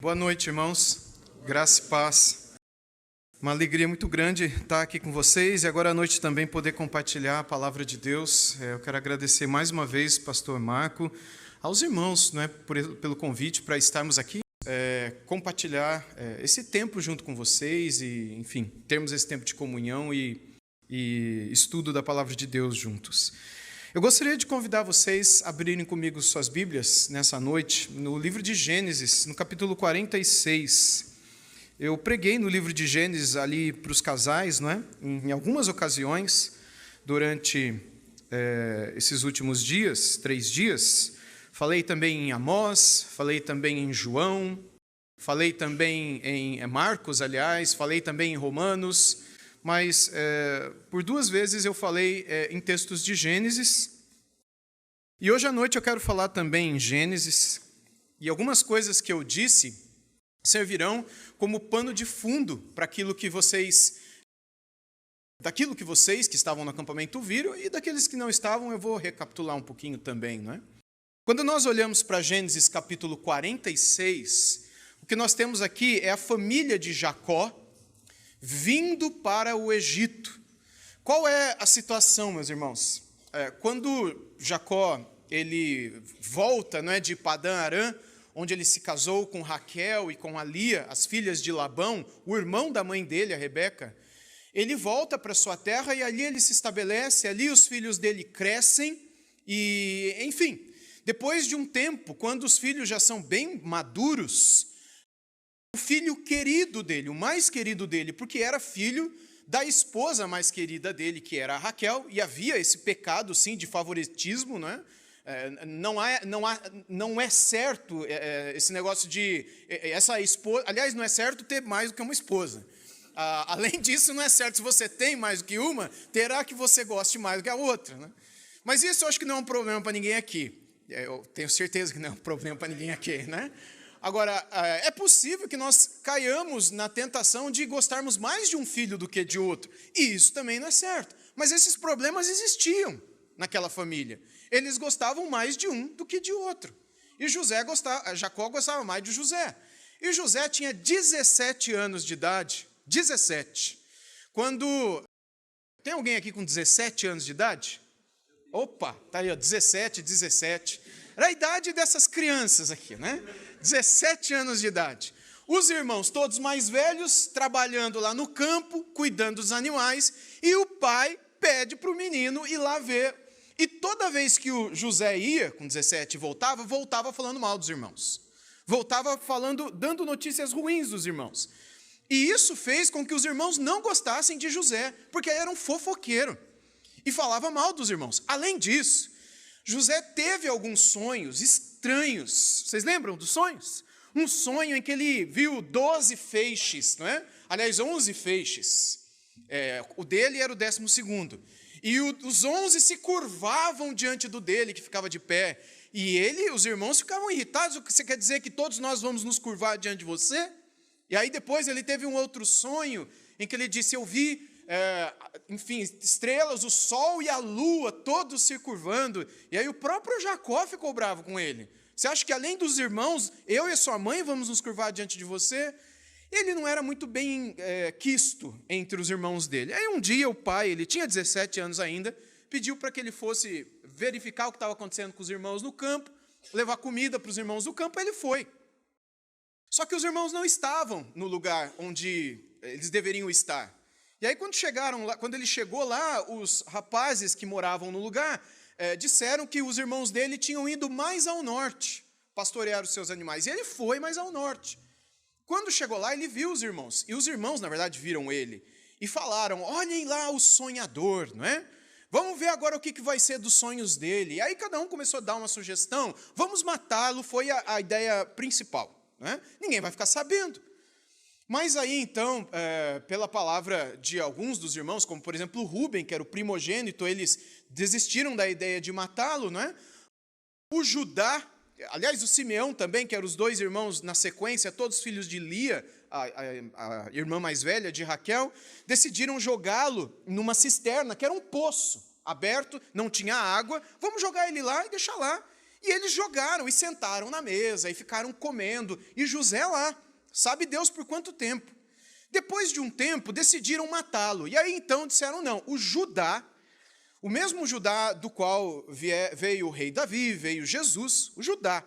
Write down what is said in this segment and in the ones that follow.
Boa noite, irmãos. Graça e paz. Uma alegria muito grande estar aqui com vocês e agora à noite também poder compartilhar a palavra de Deus. Eu quero agradecer mais uma vez, pastor Marco, aos irmãos, pelo convite para estarmos aqui, compartilhar esse tempo junto com vocês e, enfim, termos esse tempo de comunhão e estudo da palavra de Deus juntos. Eu gostaria de convidar vocês a abrirem comigo suas Bíblias nessa noite, no livro de Gênesis, no capítulo 46. Eu preguei no livro de Gênesis ali para os casais, em algumas ocasiões, durante esses últimos dias, 3 dias. Falei também em Amós, falei também em João, falei também em Marcos, aliás, falei também em Romanos, mas por 2 vezes eu falei em textos de Gênesis. E hoje à noite eu quero falar também em Gênesis, e algumas coisas que eu disse servirão como pano de fundo para daquilo que vocês que estavam no acampamento viram, e daqueles que não estavam eu vou recapitular um pouquinho também, Quando nós olhamos para Gênesis capítulo 46, o que nós temos aqui é a família de Jacó vindo para o Egito. Qual é a situação, meus irmãos? Quando Jacó ele volta de Padã Arã, onde ele se casou com Raquel e com a Lia, as filhas de Labão, o irmão da mãe dele, a Rebeca, ele volta para sua terra e ali ele se estabelece, ali os filhos dele crescem e, enfim, depois de um tempo, quando os filhos já são bem maduros, o filho querido dele, o mais querido dele, porque era filho da esposa mais querida dele, que era a Raquel, e havia esse pecado, sim, de favoritismo, Não é certo esse negócio de essa esposa, aliás, não é certo ter mais do que uma esposa. Além disso, não é certo, se você tem mais do que uma, terá que você goste mais do que a outra, Mas isso eu acho que não é um problema para ninguém aqui. Eu tenho certeza que não é um problema para ninguém aqui, Agora, é possível que nós caiamos na tentação de gostarmos mais de um filho do que de outro. E isso também não é certo. Mas esses problemas existiam naquela família. Eles gostavam mais de um do que de outro. E Jacó gostava mais de José. E José tinha 17 anos de idade. 17. Quando... Tem alguém aqui com 17 anos de idade? Opa, tá aí, 17. Era a idade dessas crianças aqui, 17 anos de idade. Os irmãos todos mais velhos, trabalhando lá no campo, cuidando dos animais, e o pai pede para o menino ir lá ver. E toda vez que o José ia, com 17, voltava falando mal dos irmãos. Voltava dando notícias ruins dos irmãos. E isso fez com que os irmãos não gostassem de José, porque ele era um fofoqueiro. E falava mal dos irmãos. Além disso, José teve alguns sonhos estranhos. Vocês lembram dos sonhos? Um sonho em que ele viu 12 feixes, Aliás, 11 feixes. O dele era o 12º. E os 11 se curvavam diante do dele, que ficava de pé. E os irmãos ficavam irritados. O que você quer dizer que todos nós vamos nos curvar diante de você? E aí depois ele teve um outro sonho, em que ele disse, eu vi... estrelas, o sol e a lua, todos se curvando. E aí o próprio Jacó ficou bravo com ele. Você acha que além dos irmãos, eu e a sua mãe vamos nos curvar diante de você? Ele não era muito bem quisto entre os irmãos dele. Aí um dia o pai, ele tinha 17 anos ainda, pediu para que ele fosse verificar o que estava acontecendo com os irmãos no campo, levar comida para os irmãos do campo, ele foi. Só que os irmãos não estavam no lugar onde eles deveriam estar. E aí, quando ele chegou lá, os rapazes que moravam no lugar disseram que os irmãos dele tinham ido mais ao norte pastorear os seus animais. E ele foi mais ao norte. Quando chegou lá, ele viu os irmãos. E os irmãos, na verdade, viram ele. E falaram, olhem lá o sonhador, Vamos ver agora o que vai ser dos sonhos dele. E aí cada um começou a dar uma sugestão. Vamos matá-lo, foi a ideia principal. Ninguém vai ficar sabendo. Mas aí, então, pela palavra de alguns dos irmãos, como, por exemplo, o Rúben, que era o primogênito, eles desistiram da ideia de matá-lo, O Judá, aliás, o Simeão também, que eram os 2 irmãos na sequência, todos filhos de Lia, a irmã mais velha de Raquel, decidiram jogá-lo numa cisterna, que era um poço aberto, não tinha água, vamos jogar ele lá e deixar lá. E eles jogaram e sentaram na mesa e ficaram comendo, e José lá, sabe Deus por quanto tempo. Depois de um tempo, decidiram matá-lo. E aí então disseram, não, o Judá, o mesmo Judá do qual veio o rei Davi, veio Jesus, o Judá,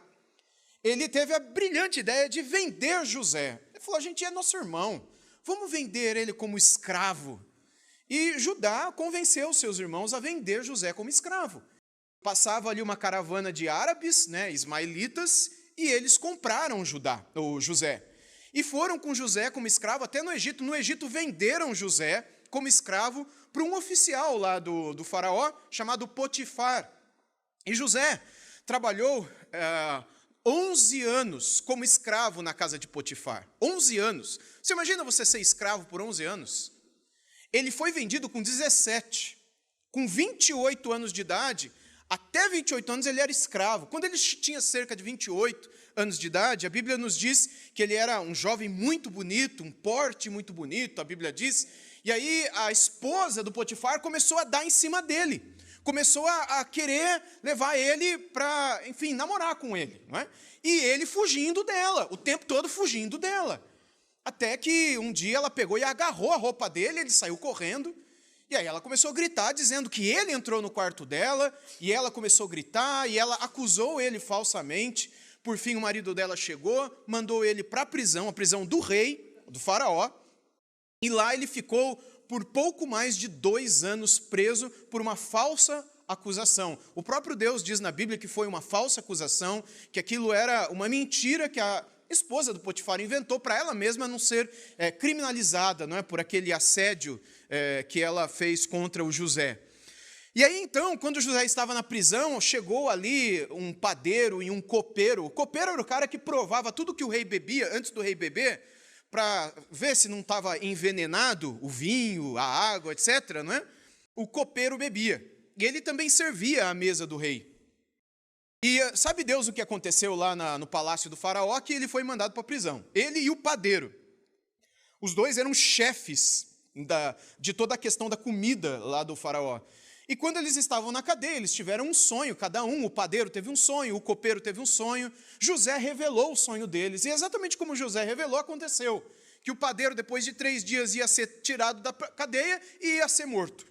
ele teve a brilhante ideia de vender José. Ele falou, a gente é nosso irmão, vamos vender ele como escravo. E Judá convenceu seus irmãos a vender José como escravo. Passava ali uma caravana de árabes, né, ismaelitas, e eles compraram José. E foram com José como escravo até no Egito. No Egito venderam José como escravo para um oficial lá do faraó, chamado Potifar. E José trabalhou 11 anos como escravo na casa de Potifar. 11 anos. Você imagina você ser escravo por 11 anos? Ele foi vendido com 17. Com 28 anos de idade, até 28 anos ele era escravo. Quando ele tinha cerca de 28 anos de idade, a Bíblia nos diz que ele era um jovem muito bonito, um porte muito bonito, a Bíblia diz. E aí a esposa do Potifar começou a dar em cima dele. Começou a querer levar ele para, enfim, namorar com ele. Não é? E ele fugindo dela, o tempo todo fugindo dela. Até que um dia ela pegou e agarrou a roupa dele, ele saiu correndo. E aí ela começou a gritar, dizendo que ele entrou no quarto dela, e ela começou a gritar, e ela acusou ele falsamente. Por fim, o marido dela chegou, mandou ele para a prisão do rei, do faraó, e lá ele ficou por pouco mais de 2 anos preso por uma falsa acusação. O próprio Deus diz na Bíblia que foi uma falsa acusação, que aquilo era uma mentira que a esposa do Potifar inventou para ela mesma não ser criminalizada, não é, por aquele assédio que ela fez contra o José. E aí, então, quando José estava na prisão, chegou ali um padeiro e um copeiro. O copeiro era o cara que provava tudo que o rei bebia, antes do rei beber, para ver se não estava envenenado o vinho, a água, etc. Não é? O copeiro bebia. E ele também servia à mesa do rei. E sabe Deus o que aconteceu lá no palácio do faraó? Que ele foi mandado para a prisão. Ele e o padeiro. Os dois eram chefes de toda a questão da comida lá do faraó. E quando eles estavam na cadeia, eles tiveram um sonho, cada um, o padeiro teve um sonho, o copeiro teve um sonho, José revelou o sonho deles, e exatamente como José revelou, aconteceu, que o padeiro, depois de 3 dias, ia ser tirado da cadeia e ia ser morto.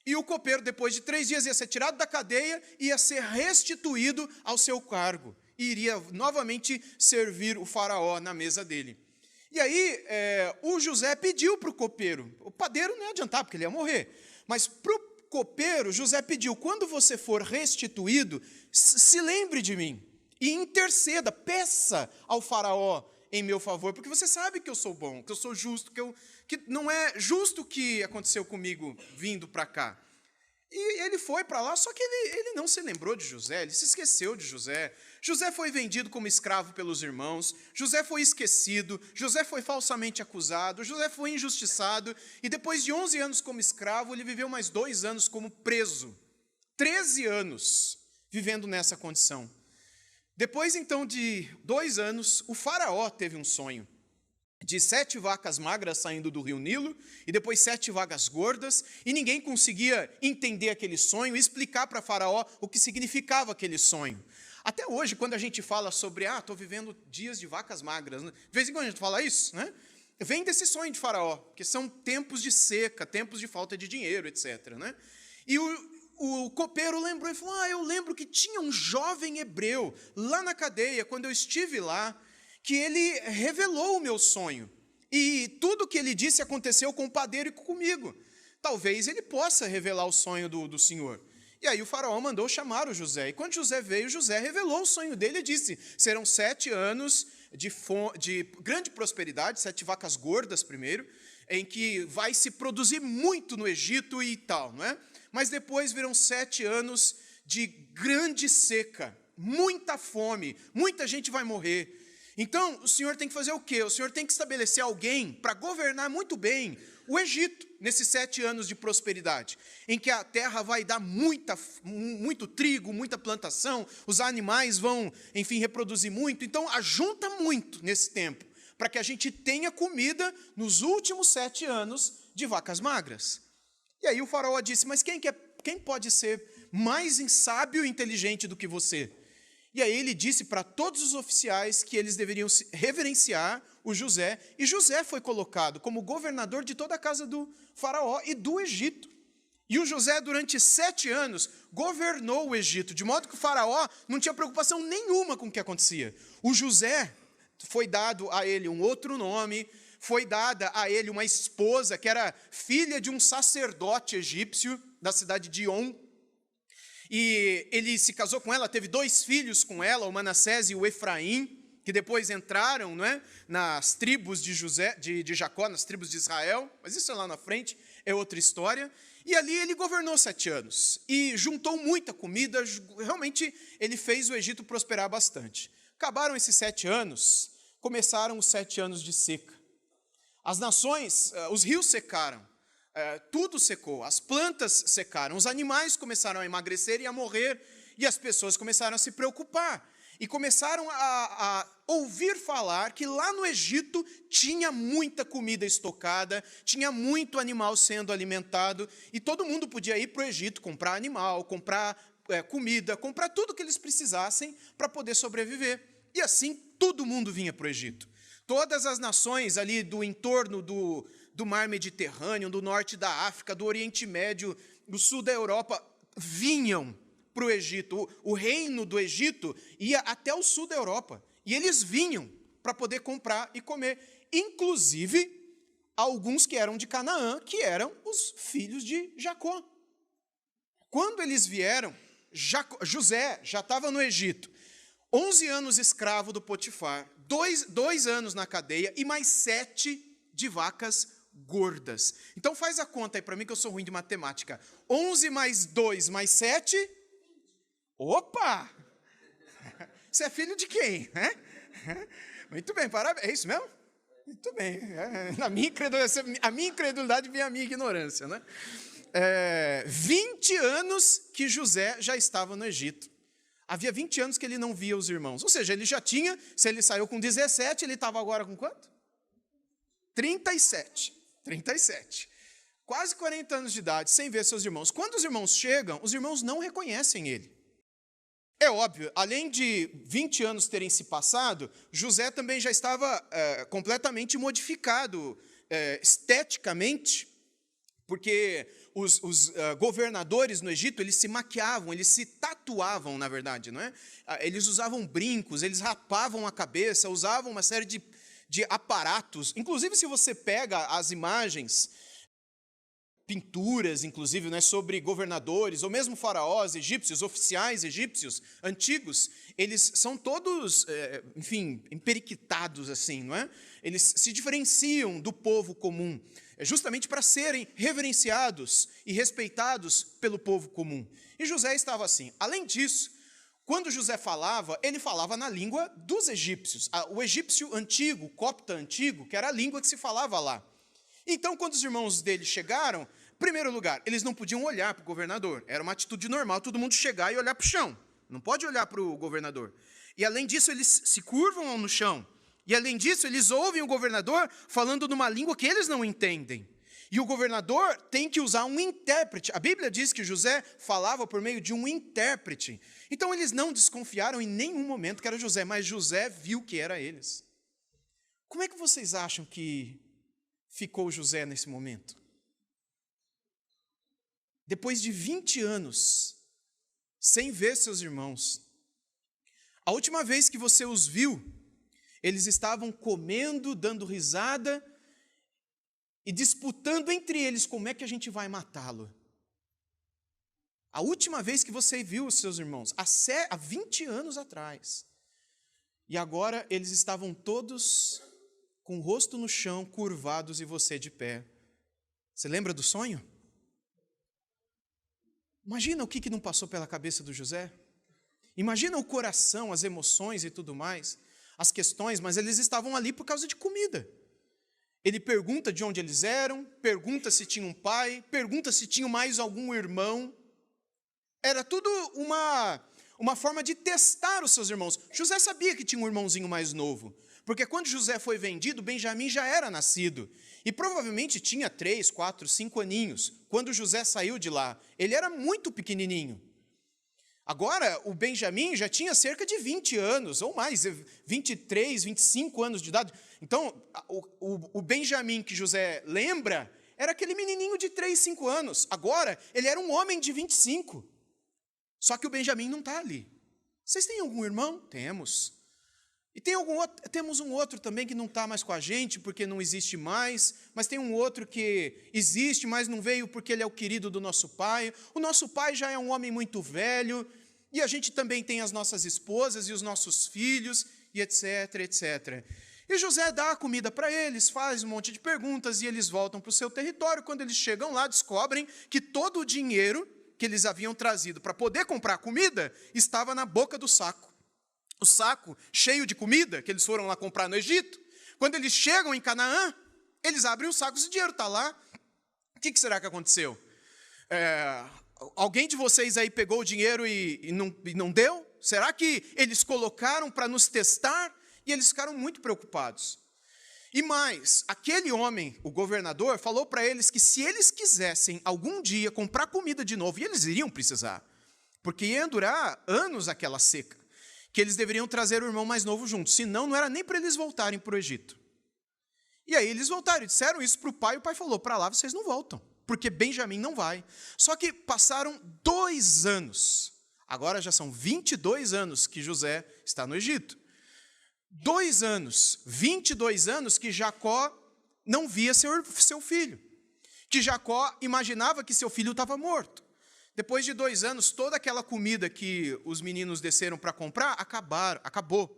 E o copeiro, depois de 3 dias, ia ser tirado da cadeia e ia ser restituído ao seu cargo, e iria novamente servir o faraó na mesa dele. E aí, o José pediu para o copeiro, o padeiro não ia adiantar, porque ele ia morrer, mas para o copeiro, José pediu, quando você for restituído, se lembre de mim e interceda, peça ao faraó em meu favor, porque você sabe que eu sou bom, que eu sou justo, que não é justo o que aconteceu comigo vindo para cá. E ele foi para lá, só que ele não se lembrou de José, ele se esqueceu de José. José foi vendido como escravo pelos irmãos, José foi esquecido, José foi falsamente acusado, José foi injustiçado, e depois de 11 anos como escravo, ele viveu mais 2 anos como preso. 13 anos vivendo nessa condição. Depois, então, de 2 anos, o faraó teve um sonho de 7 vacas magras saindo do rio Nilo, e depois 7 vacas gordas, e ninguém conseguia entender aquele sonho e explicar para Faraó o que significava aquele sonho. Até hoje, quando a gente fala sobre, estou vivendo dias de vacas magras, né? De vez em quando a gente fala isso, né? Vem desse sonho de Faraó, que são tempos de seca, tempos de falta de dinheiro, etc. Né? E o copeiro lembrou e falou, eu lembro que tinha um jovem hebreu lá na cadeia, quando eu estive lá, que ele revelou o meu sonho. E tudo que ele disse aconteceu com o padeiro e comigo. Talvez ele possa revelar o sonho do Senhor. E aí o faraó mandou chamar o José. E quando José veio, José revelou o sonho dele e disse, serão 7 anos de grande prosperidade, 7 vacas gordas primeiro, em que vai se produzir muito no Egito e tal, não é? Mas depois virão 7 anos de grande seca, muita fome, muita gente vai morrer. Então, o Senhor tem que fazer o quê? O Senhor tem que estabelecer alguém para governar muito bem o Egito, nesses 7 anos de prosperidade, em que a terra vai dar muito trigo, muita plantação, os animais vão, enfim, reproduzir muito. Então, ajunta muito nesse tempo, para que a gente tenha comida nos últimos 7 anos de vacas magras. E aí o faraó disse, mas quem pode ser mais sábio e inteligente do que você? E aí ele disse para todos os oficiais que eles deveriam reverenciar o José, e José foi colocado como governador de toda a casa do faraó e do Egito. E o José, durante 7 anos, governou o Egito, de modo que o faraó não tinha preocupação nenhuma com o que acontecia. O José, foi dado a ele um outro nome, foi dada a ele uma esposa que era filha de um sacerdote egípcio da cidade de On. E ele se casou com ela, teve 2 filhos com ela, o Manassés e o Efraim, que depois entraram, não é, nas tribos de Jacó, nas tribos de Israel, mas isso é lá na frente, é outra história. E ali ele governou 7 anos, e juntou muita comida, realmente ele fez o Egito prosperar bastante. Acabaram esses 7 anos, começaram os 7 anos de seca. As nações, os rios secaram, tudo secou, as plantas secaram, os animais começaram a emagrecer e a morrer, e as pessoas começaram a se preocupar. E começaram a ouvir falar que lá no Egito tinha muita comida estocada, tinha muito animal sendo alimentado, e todo mundo podia ir para o Egito comprar animal, comprar comida, comprar tudo que eles precisassem para poder sobreviver. E assim todo mundo vinha para o Egito. Todas as nações ali do entorno do mar Mediterrâneo, do norte da África, do Oriente Médio, do sul da Europa, vinham para o Egito. O reino do Egito ia até o sul da Europa. E eles vinham para poder comprar e comer. Inclusive, alguns que eram de Canaã, que eram os filhos de Jacó. Quando eles vieram, José já estava no Egito. 11 anos escravo do Potifar, 2 anos na cadeia e mais 7 de vacas gordas. Então faz a conta aí para mim que eu sou ruim de matemática. 11 mais 2 mais 7... Opa! Você é filho de quem? Muito bem, parabéns. É isso mesmo? Muito bem. A minha incredulidade vem a minha ignorância, né? 20 anos que José já estava no Egito. Havia 20 anos que ele não via os irmãos. Ou seja, ele já tinha, se ele saiu com 17, ele estava agora com quanto? 37. Quase 40 anos de idade, sem ver seus irmãos. Quando os irmãos chegam, os irmãos não reconhecem ele. É óbvio, além de 20 anos terem se passado, José também já estava completamente modificado esteticamente, porque os governadores no Egito, eles se maquiavam, eles se tatuavam, na verdade, não é? Eles usavam brincos, eles rapavam a cabeça, usavam uma série de aparatos. Inclusive, se você pega as imagens, pinturas, inclusive, né, sobre governadores, ou mesmo faraós egípcios, oficiais egípcios antigos, eles são todos, enfim, emperiquitados, assim, não é? Eles se diferenciam do povo comum, justamente para serem reverenciados e respeitados pelo povo comum. E José estava assim. Além disso, quando José falava, ele falava na língua dos egípcios, o egípcio antigo, o copta antigo, que era a língua que se falava lá. Então, quando os irmãos dele chegaram, em primeiro lugar, eles não podiam olhar para o governador. Era uma atitude normal, todo mundo chegar e olhar para o chão. Não pode olhar para o governador. E, além disso, eles se curvam no chão. E, além disso, eles ouvem o governador falando numa língua que eles não entendem. E o governador tem que usar um intérprete. A Bíblia diz que José falava por meio de um intérprete. Então, eles não desconfiaram em nenhum momento que era José, mas José viu que era eles. Como é que vocês acham que ficou José nesse momento? Depois de 20 anos, sem ver seus irmãos, a última vez que você os viu, eles estavam comendo, dando risada e disputando entre eles como é que a gente vai matá-lo. A última vez que você viu os seus irmãos, há 20 anos atrás. E agora eles estavam todos com o rosto no chão, curvados e você de pé. Você lembra do sonho? Imagina o que não passou pela cabeça do José. Imagina o coração, as emoções e tudo mais, as questões, mas eles estavam ali por causa de comida. Ele pergunta de onde eles eram, pergunta se tinha um pai, pergunta se tinha mais algum irmão. Era tudo uma forma de testar os seus irmãos. José sabia que tinha um irmãozinho mais novo, porque quando José foi vendido, Benjamim já era nascido. E provavelmente tinha 3, 4, 5 aninhos. Quando José saiu de lá, ele era muito pequenininho. Agora, o Benjamim já tinha cerca de 20 anos, ou mais, 23, 25 anos de idade. Então, o Benjamim que José lembra era aquele menininho de 3, 5 anos. Agora, ele era um homem de 25. Só que o Benjamim não está ali. Vocês têm algum irmão? Temos. E temos um outro também que não está mais com a gente, porque não existe mais, mas tem um outro que existe, mas não veio porque ele é o querido do nosso pai. O nosso pai já é um homem muito velho, e a gente também tem as nossas esposas e os nossos filhos, e etc, etc. E José dá a comida para eles, faz um monte de perguntas, e eles voltam para o seu território. Quando eles chegam lá, descobrem que todo o dinheiro que eles haviam trazido para poder comprar comida estava na boca do saco. O saco cheio de comida que eles foram lá comprar no Egito. Quando eles chegam em Canaã, eles abrem o saco, esse dinheiro está lá. O que será que aconteceu? Alguém de vocês aí pegou o dinheiro e não deu? Será que eles colocaram para nos testar? E eles ficaram muito preocupados. E mais, aquele homem, o governador, falou para eles que se eles quisessem algum dia comprar comida de novo, e eles iriam precisar, porque ia durar anos aquela seca, que eles deveriam trazer o irmão mais novo junto, senão não era nem para eles voltarem para o Egito. E aí eles voltaram e disseram isso para o pai, e o pai falou, para lá vocês não voltam, porque Benjamim não vai. Só que passaram 2 anos, agora já são 22 anos que José está no Egito. 2 anos, 22 anos que Jacó não via seu filho, que Jacó imaginava que seu filho estava morto. Depois de 2 anos, toda aquela comida que os meninos desceram para comprar, acabou.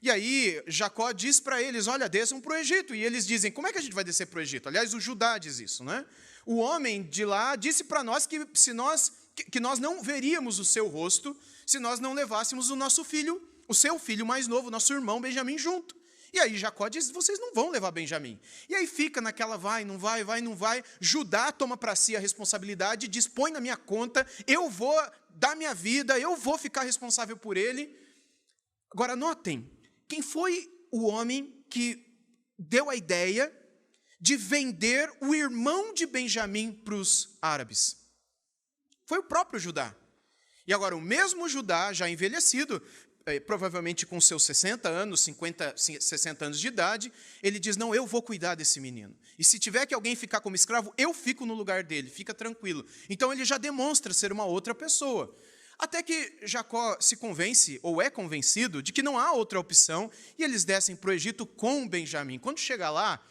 E aí, Jacó diz para eles, olha, desçam para o Egito. E eles dizem, como é que a gente vai descer para o Egito? Aliás, o Judá diz isso, né? O homem de lá disse para nós que nós não veríamos o seu rosto se nós não levássemos o nosso filho, o seu filho mais novo, nosso irmão Benjamim, junto. E aí Jacó diz, vocês não vão levar Benjamim. E aí fica naquela vai, não vai. Judá toma para si a responsabilidade, diz, põe na minha conta, eu vou dar minha vida, eu vou ficar responsável por ele. Agora notem, quem foi o homem que deu a ideia de vender o irmão de Benjamim para os árabes? Foi o próprio Judá. E agora o mesmo Judá, já envelhecido, provavelmente com seus 60 anos, 50, 60 anos de idade, ele diz, não, eu vou cuidar desse menino. E se tiver que alguém ficar como escravo, eu fico no lugar dele, fica tranquilo. Então ele já demonstra ser uma outra pessoa. Até que Jacó se convence, ou é convencido, de que não há outra opção, e eles descem para o Egito com Benjamim. Quando chega lá,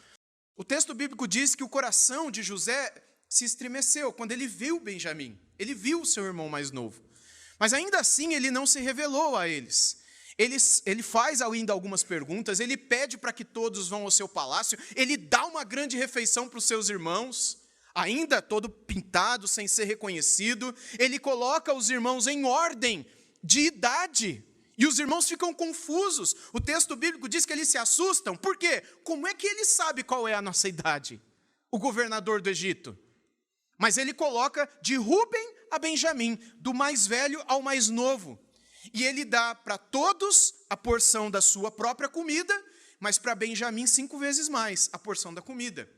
o texto bíblico diz que o coração de José se estremeceu quando ele viu Benjamim. Ele viu o seu irmão mais novo. Mas ainda assim ele não se revelou a eles. Ele faz ainda algumas perguntas, ele pede para que todos vão ao seu palácio, ele dá uma grande refeição para os seus irmãos, ainda todo pintado, sem ser reconhecido. Ele coloca os irmãos em ordem de idade, e os irmãos ficam confusos. O texto bíblico diz que eles se assustam. Por quê? Como é que ele sabe qual é a nossa idade? O governador do Egito. Mas ele coloca de Ruben a Benjamim, do mais velho ao mais novo. E ele dá para todos a porção da sua própria comida, mas para Benjamim 5 vezes mais a porção da comida.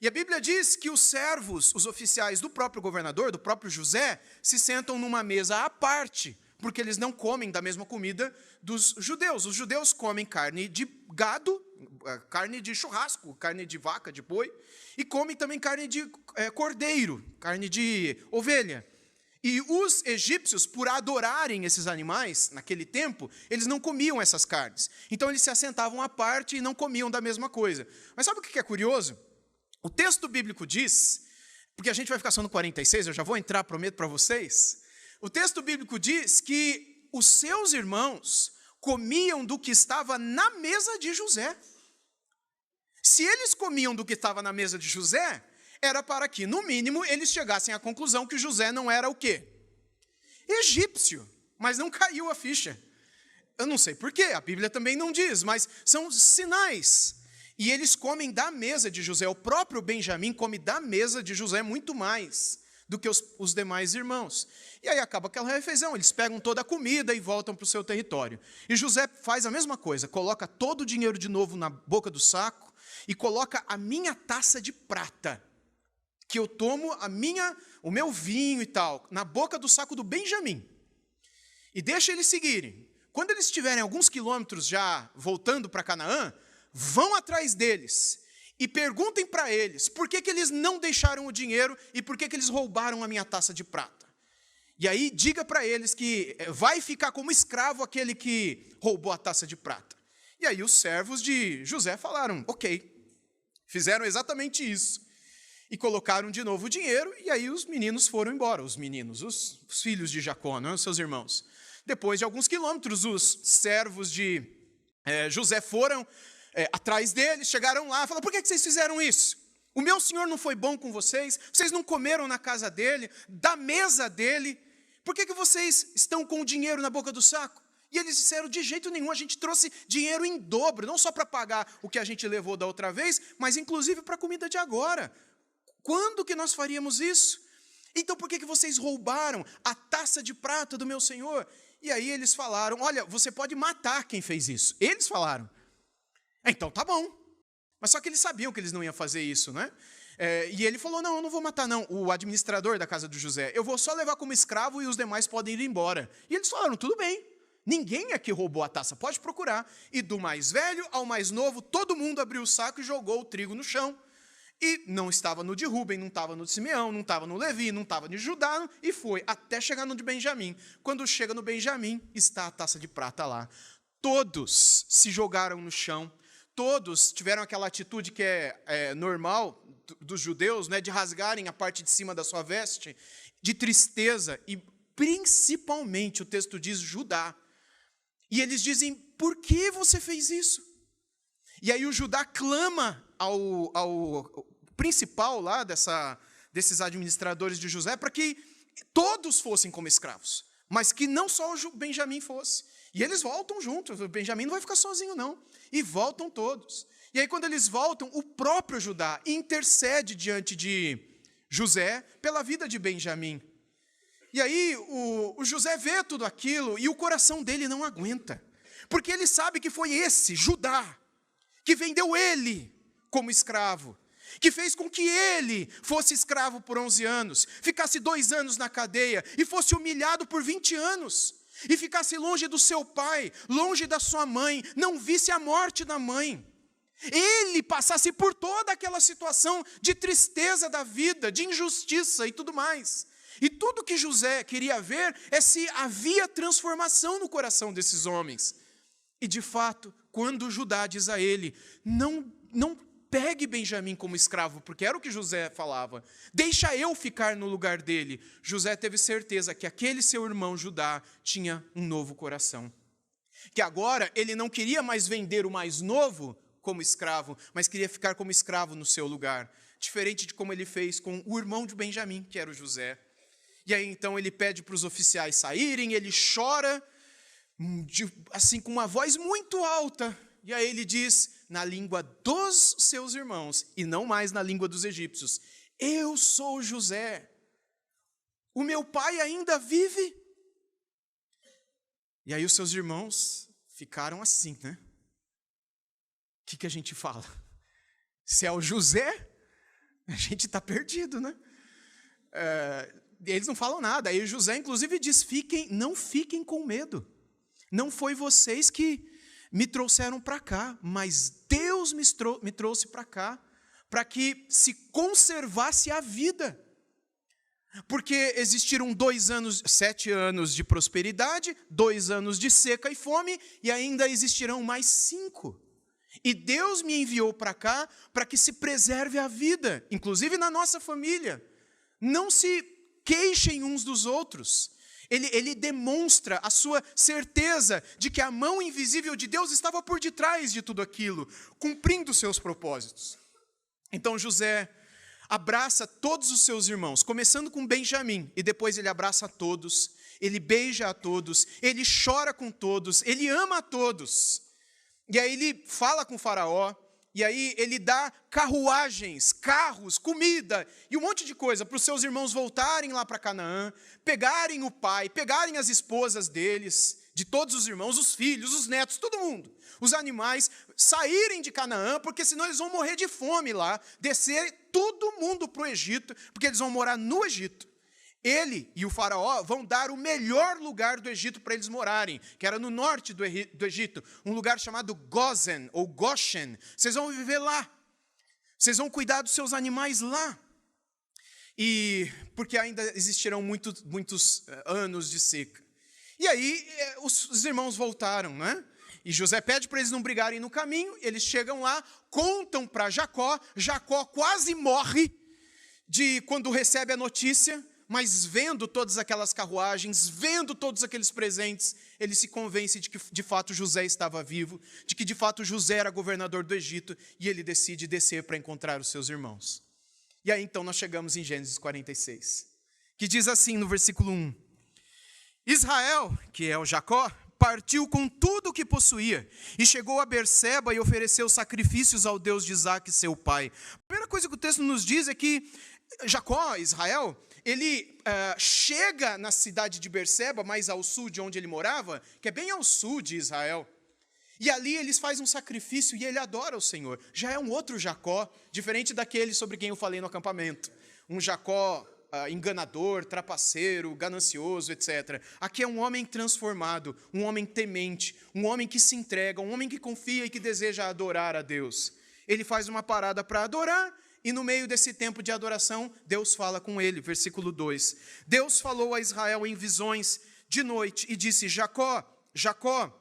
E a Bíblia diz que os servos, os oficiais do próprio governador, do próprio José, se sentam numa mesa à parte, porque eles não comem da mesma comida dos judeus. Os judeus comem carne de gado, carne de churrasco, carne de vaca, de boi, e comem também carne de cordeiro, carne de ovelha. E os egípcios, por adorarem esses animais, naquele tempo, eles não comiam essas carnes. Então eles se assentavam à parte e não comiam da mesma coisa. Mas sabe o que é curioso? O texto bíblico diz, porque a gente vai ficar só no 46, eu já vou entrar, prometo para vocês. O texto bíblico diz que os seus irmãos comiam do que estava na mesa de José. Se eles comiam do que estava na mesa de José, era para que, no mínimo, eles chegassem à conclusão que José não era o quê? Egípcio, mas não caiu a ficha. Eu não sei por quê, a Bíblia também não diz, mas são sinais. E eles comem da mesa de José, o próprio Benjamim come da mesa de José muito mais do que os demais irmãos. E aí acaba aquela refeição, eles pegam toda a comida e voltam para o seu território. E José faz a mesma coisa, coloca todo o dinheiro de novo na boca do saco e coloca a minha taça de prata, que eu tomo o meu vinho e tal, na boca do saco do Benjamim. e deixa eles seguirem. Quando eles estiverem alguns quilômetros já voltando para Canaã, vão atrás deles e perguntem para eles por que eles não deixaram o dinheiro e por que eles roubaram a minha taça de prata. E aí diga para eles que vai ficar como escravo aquele que roubou a taça de prata. E aí os servos de José falaram, ok, fizeram exatamente isso. E colocaram de novo o dinheiro, e aí os meninos foram embora. Os filhos de Jacó, não, os seus irmãos. Depois de alguns quilômetros, os servos de José foram atrás deles, chegaram lá, falaram, por que vocês fizeram isso? O meu senhor não foi bom com vocês? Vocês não comeram na casa dele, da mesa dele? Por que vocês estão com o dinheiro na boca do saco? E eles disseram, de jeito nenhum, a gente trouxe dinheiro em dobro, não só para pagar o que a gente levou da outra vez, mas inclusive para a comida de agora. Quando que nós faríamos isso? Então por que vocês roubaram a taça de prata do meu senhor? E aí eles falaram, olha, você pode matar quem fez isso. Eles falaram. Então tá bom. Mas só que eles sabiam que eles não iam fazer isso, né? E ele falou, não, eu não vou matar não, o administrador da casa do José. Eu vou só levar como escravo e os demais podem ir embora. E eles falaram, tudo bem. Ninguém aqui roubou a taça, pode procurar. E do mais velho ao mais novo, todo mundo abriu o saco e jogou o trigo no chão. E não estava no de Rúben, não estava no de Simeão, não estava no Levi, não estava no de Judá, e foi até chegar no de Benjamim. Quando chega no Benjamim, está a taça de prata lá. Todos se jogaram no chão, todos tiveram aquela atitude que é normal dos judeus, né, de rasgarem a parte de cima da sua veste, de tristeza, e principalmente, o texto diz, Judá. E eles dizem, por que você fez isso? E aí o Judá clama ao principal lá desses administradores de José para que todos fossem como escravos, mas que não só o Benjamim fosse. E eles voltam juntos, o Benjamim não vai ficar sozinho não, e voltam todos. E aí quando eles voltam, o próprio Judá intercede diante de José pela vida de Benjamim. E aí o José vê tudo aquilo e o coração dele não aguenta, porque ele sabe que foi esse, Judá, que vendeu ele como escravo, que fez com que ele fosse escravo por 11 anos, ficasse 2 anos na cadeia e fosse humilhado por 20 anos, e ficasse longe do seu pai, longe da sua mãe, não visse a morte da mãe. Ele passasse por toda aquela situação de tristeza da vida, de injustiça e tudo mais. E tudo que José queria ver é se havia transformação no coração desses homens. E de fato, quando Judá diz a ele, não pegue Benjamim como escravo, porque era o que José falava, deixa eu ficar no lugar dele. José teve certeza que aquele seu irmão Judá tinha um novo coração. Que agora ele não queria mais vender o mais novo como escravo, mas queria ficar como escravo no seu lugar. Diferente de como ele fez com o irmão de Benjamim, que era o José. E aí então ele pede para os oficiais saírem, ele chora, assim com uma voz muito alta, e aí ele diz, na língua dos seus irmãos, e não mais na língua dos egípcios, eu sou José, o meu pai ainda vive? E aí os seus irmãos ficaram assim, né? O que a gente fala? Se é o José, a gente está perdido, né? Eles não falam nada. Aí José, inclusive, diz, não fiquem com medo. Não foi vocês que me trouxeram para cá, mas Deus me trouxe para cá, para que se conservasse a vida. Porque existiram 7 anos de prosperidade, 2 anos de seca e fome, e ainda existirão mais 5. E Deus me enviou para cá para que se preserve a vida, inclusive na nossa família. Não se queixem uns dos outros. Ele demonstra a sua certeza de que a mão invisível de Deus estava por detrás de tudo aquilo, cumprindo os seus propósitos. Então José abraça todos os seus irmãos, começando com Benjamim, e depois ele abraça a todos, ele beija a todos, ele chora com todos, ele ama a todos. E aí ele fala com o faraó, e aí ele dá carruagens, carros, comida e um monte de coisa para os seus irmãos voltarem lá para Canaã, pegarem o pai, pegarem as esposas deles, de todos os irmãos, os filhos, os netos, todo mundo, os animais, saírem de Canaã, porque senão eles vão morrer de fome lá, descer todo mundo para o Egito, porque eles vão morar no Egito. Ele e o faraó vão dar o melhor lugar do Egito para eles morarem, que era no norte do Egito, um lugar chamado Gozen, ou Goshen. Vocês vão viver lá. Vocês vão cuidar dos seus animais lá. E porque ainda existirão muitos anos de seca. E aí os irmãos voltaram, né? E José pede para eles não brigarem no caminho. Eles chegam lá, contam para Jacó. Jacó quase morre de quando recebe a notícia. Mas vendo todas aquelas carruagens, vendo todos aqueles presentes, ele se convence de que de fato José estava vivo, de que de fato José era governador do Egito, e ele decide descer para encontrar os seus irmãos. E aí então nós chegamos em Gênesis 46, que diz assim no versículo 1: Israel, que é o Jacó, partiu com tudo o que possuía, e chegou a Berseba e ofereceu sacrifícios ao Deus de Isaque, seu pai. A primeira coisa que o texto nos diz é que Jacó, Israel, ele chega na cidade de Berseba, mais ao sul de onde ele morava, que é bem ao sul de Israel. E ali eles fazem um sacrifício e ele adora o Senhor. Já é um outro Jacó, diferente daquele sobre quem eu falei no acampamento. Um Jacó enganador, trapaceiro, ganancioso, etc. Aqui é um homem transformado, um homem temente, um homem que se entrega, um homem que confia e que deseja adorar a Deus. Ele faz uma parada para adorar. E no meio desse tempo de adoração, Deus fala com ele, versículo 2. Deus falou a Israel em visões de noite e disse: Jacó, Jacó.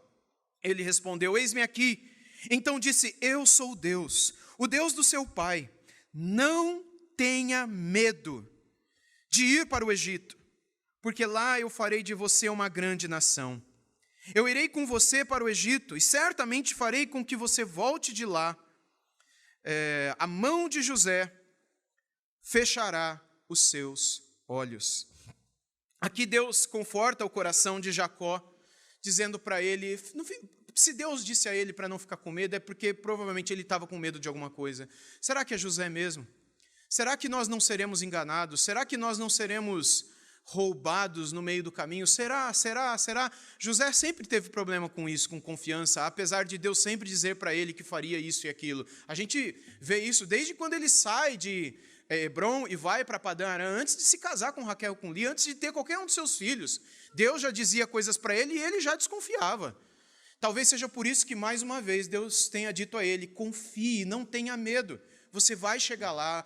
Ele respondeu: eis-me aqui. Então disse: eu sou Deus, o Deus do seu pai. Não tenha medo de ir para o Egito, porque lá eu farei de você uma grande nação. Eu irei com você para o Egito e certamente farei com que você volte de lá. A mão de José fechará os seus olhos. Aqui Deus conforta o coração de Jacó, dizendo para ele, se Deus disse a ele para não ficar com medo, é porque provavelmente ele estava com medo de alguma coisa. Será que é José mesmo? Será que nós não seremos enganados? Será que nós não seremos roubados no meio do caminho? Será? José sempre teve problema com isso, com confiança, apesar de Deus sempre dizer para ele que faria isso e aquilo. A gente vê isso desde quando ele sai de Hebrom e vai para Padã Arã, antes de se casar com Raquel, com Lia, antes de ter qualquer um dos seus filhos. Deus já dizia coisas para ele e ele já desconfiava. Talvez seja por isso que, mais uma vez, Deus tenha dito a ele: confie, não tenha medo. Você vai chegar lá,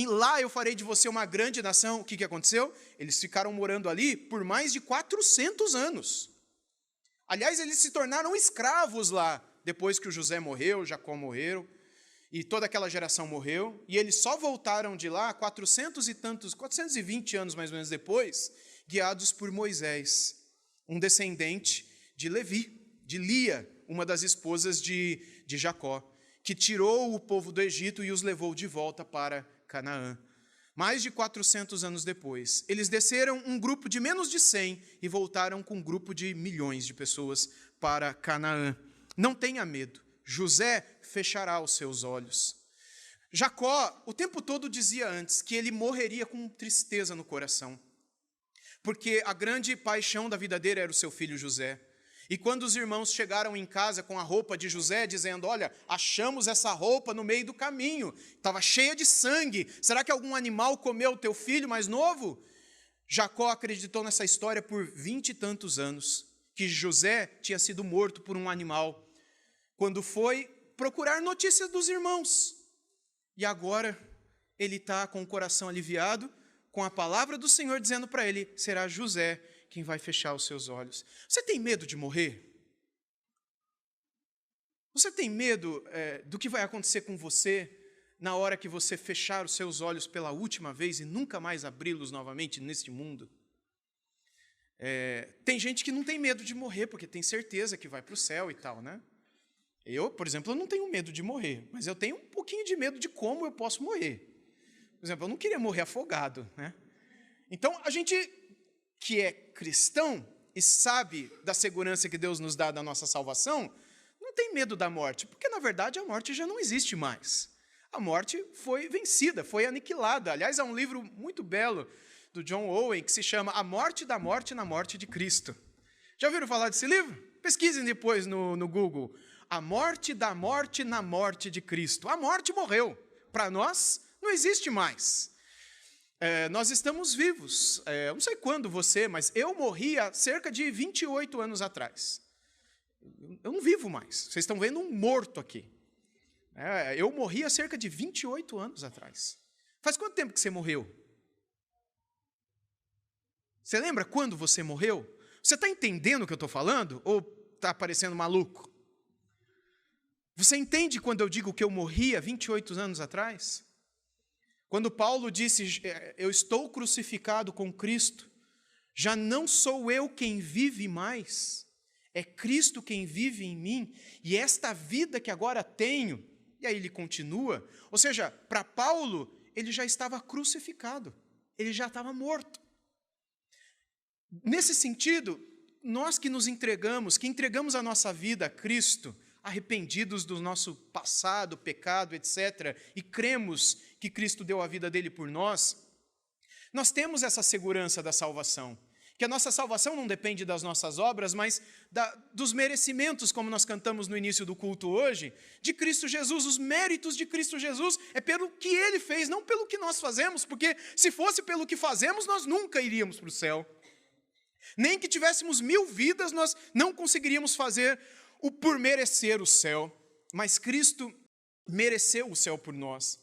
lá eu farei de você uma grande nação. O que aconteceu? Eles ficaram morando ali por mais de 400 anos. Aliás, eles se tornaram escravos lá, depois que o José morreu, Jacó morreu, e toda aquela geração morreu, e eles só voltaram de lá 420 anos mais ou menos depois, guiados por Moisés, um descendente de Levi, de Lia, uma das esposas de Jacó, que tirou o povo do Egito e os levou de volta para Canaã. Mais de 400 anos depois, eles desceram um grupo de menos de 100 e voltaram com um grupo de milhões de pessoas para Canaã. Não tenha medo, José fechará os seus olhos. Jacó, o tempo todo dizia antes que ele morreria com tristeza no coração, porque a grande paixão da vida dele era o seu filho José. E quando os irmãos chegaram em casa com a roupa de José, dizendo: olha, achamos essa roupa no meio do caminho, estava cheia de sangue, será que algum animal comeu o teu filho mais novo? Jacó acreditou nessa história por 20 e tantos anos, que José tinha sido morto por um animal, quando foi procurar notícias dos irmãos. E agora ele está com o coração aliviado, com a palavra do Senhor dizendo para ele: será José quem vai fechar os seus olhos. Você tem medo de morrer? Você tem medo do que vai acontecer com você na hora que você fechar os seus olhos pela última vez e nunca mais abri-los novamente neste mundo? Tem gente que não tem medo de morrer, porque tem certeza que vai para o céu e tal, né? Eu, por exemplo, eu não tenho medo de morrer, mas eu tenho um pouquinho de medo de como eu posso morrer. Por exemplo, eu não queria morrer afogado, né? Então, a gente que é cristão e sabe da segurança que Deus nos dá da nossa salvação, não tem medo da morte, porque, na verdade, a morte já não existe mais. A morte foi vencida, foi aniquilada. Aliás, há um livro muito belo do John Owen que se chama A Morte da Morte na Morte de Cristo. Já ouviram falar desse livro? Pesquisem depois no Google. A Morte da Morte na Morte de Cristo. A morte morreu. Para nós, não existe mais. nós estamos vivos. Eu não sei quando você, mas eu morri há cerca de 28 anos atrás. Eu não vivo mais. Vocês estão vendo um morto aqui. Eu morri há cerca de 28 anos atrás. Faz quanto tempo que você morreu? Você lembra quando você morreu? Você está entendendo o que eu estou falando? Ou está parecendo maluco? Você entende quando eu digo que eu morri há 28 anos atrás? Quando Paulo disse, eu estou crucificado com Cristo, já não sou eu quem vive mais, é Cristo quem vive em mim, e esta vida que agora tenho, e aí ele continua, ou seja, para Paulo, ele já estava crucificado, ele já estava morto. Nesse sentido, nós que nos entregamos, que entregamos a nossa vida a Cristo, arrependidos do nosso passado, pecado, etc., e cremos que Cristo deu a vida dele por nós, nós temos essa segurança da salvação, que a nossa salvação não depende das nossas obras, mas dos merecimentos, como nós cantamos no início do culto hoje, de Cristo Jesus. Os méritos de Cristo Jesus é pelo que ele fez, não pelo que nós fazemos, porque se fosse pelo que fazemos, nós nunca iríamos para o céu. Nem que tivéssemos 1000 vidas, nós não conseguiríamos fazer por merecer o céu. Mas Cristo mereceu o céu por nós.